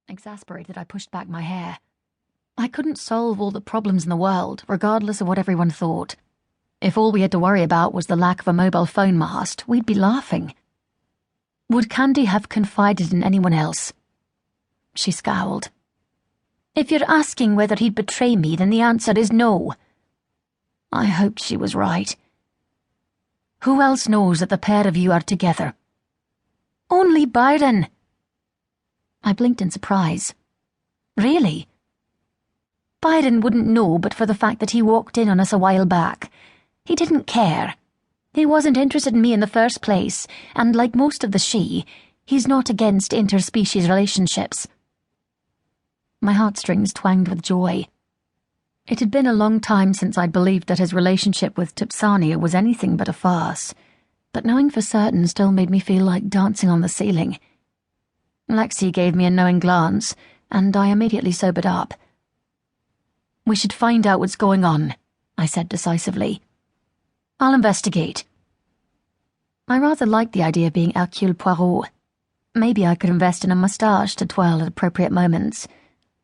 Exasperated, I pushed back my hair. I couldn't solve all the problems in the world, regardless of what everyone thought. If all we had to worry about was the lack of a mobile phone mast, we'd be laughing. Would Candy have confided in anyone else? She scowled. If you're asking whether he'd betray me, then the answer is no. I hoped she was right. Who else knows that the pair of you are together? Only Byron. I blinked in surprise. Really? Byron wouldn't know but for the fact that he walked in on us a while back. He didn't care. He wasn't interested in me in the first place, and like most of the she, he's not against interspecies relationships. My heartstrings twanged with joy. It had been a long time since I'd believed that his relationship with Tipsania was anything but a farce, but knowing for certain still made me feel like dancing on the ceiling. Lexi gave me a knowing glance, and I immediately sobered up. We should find out what's going on, I said decisively. I'll investigate. I rather liked the idea of being Hercule Poirot. Maybe I could invest in a moustache to twirl at appropriate moments.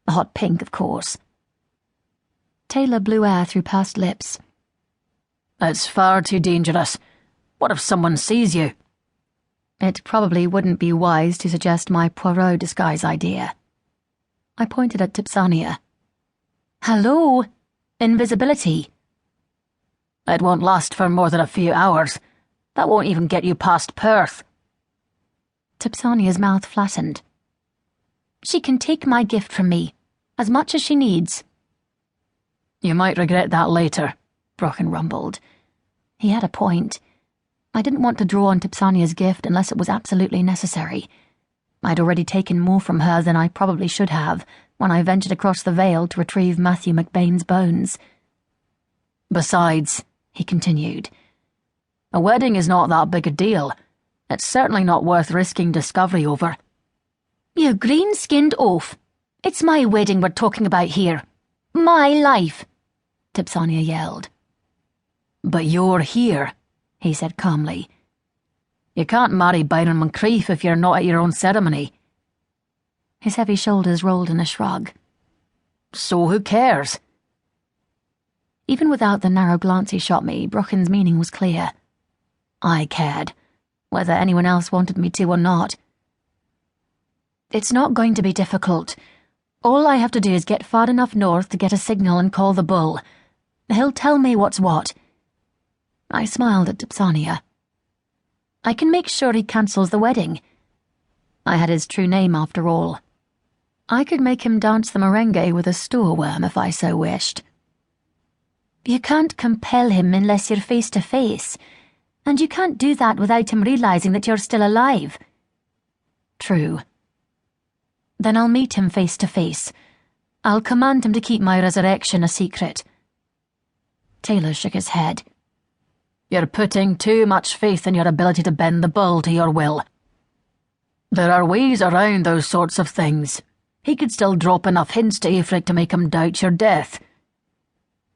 A hot pink, of course. Taylor blew air through pursed lips. It's far too dangerous. What if someone sees you? It probably wouldn't be wise to suggest my Poirot disguise idea. I pointed at Tipsania. Hello? Invisibility. It won't last for more than a few hours. That won't even get you past Perth. Tipsania's mouth flattened. She can take my gift from me, as much as she needs. You might regret that later, Brocken rumbled. He had a point. I didn't want to draw on Tipsania's gift unless it was absolutely necessary. I'd already taken more from her than I probably should have when I ventured across the Vale to retrieve Matthew McBain's bones. Besides, he continued, a wedding is not that big a deal. It's certainly not worth risking discovery over. You green-skinned oaf. It's my wedding we're talking about here. My life, Tipsania yelled. But you're here, he said calmly. You can't marry Byron Moncrieffe if you're not at your own ceremony. His heavy shoulders rolled in a shrug. So who cares? Even without the narrow glance he shot me, Brocken's meaning was clear. I cared, whether anyone else wanted me to or not. It's not going to be difficult. All I have to do is get far enough north to get a signal and call the bull. He'll tell me what's what. I smiled at Tipsania. I can make sure he cancels the wedding. I had his true name after all. I could make him dance the merengue with a stoorworm if I so wished. You can't compel him unless you're face to face, and you can't do that without him realizing that you're still alive. True. Then I'll meet him face to face. I'll command him to keep my resurrection a secret. Taylor shook his head. You're putting too much faith in your ability to bend the bull to your will. There are ways around those sorts of things. He could still drop enough hints to Aifric to make him doubt your death.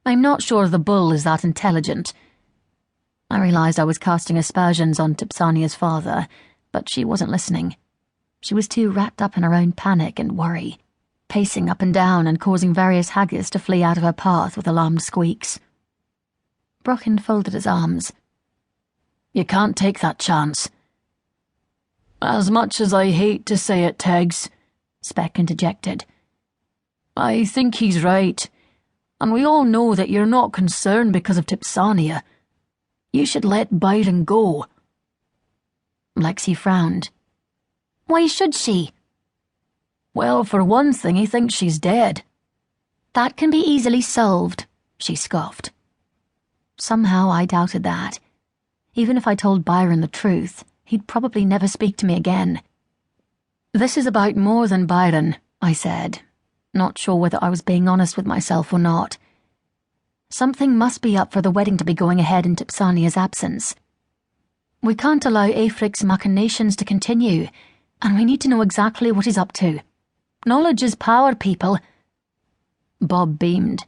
I'm not sure the bull is that intelligent. I realized I was casting aspersions on Tipsania's father, but she wasn't listening. She was too wrapped up in her own panic and worry, pacing up and down and causing various haggis to flee out of her path with alarmed squeaks. Brocken folded his arms. You can't take that chance. As much as I hate to say it, Tegs, Speck interjected. I think he's right, and we all know that you're not concerned because of Tipsania. You should let Byron go. Lexi frowned. Why should she? Well, for one thing, he thinks she's dead. That can be easily solved, she scoffed. Somehow I doubted that. Even if I told Byron the truth, he'd probably never speak to me again. This is about more than Byron, I said, not sure whether I was being honest with myself or not. Something must be up for the wedding to be going ahead in Tipsania's absence. We can't allow Aifric's machinations to continue, and we need to know exactly what he's up to. Knowledge is power, people. Bob beamed.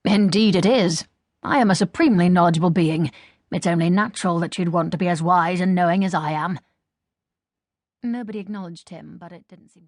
Indeed it is. I am a supremely knowledgeable being. It's only natural that you'd want to be as wise and knowing as I am. Nobody acknowledged him, but it didn't seem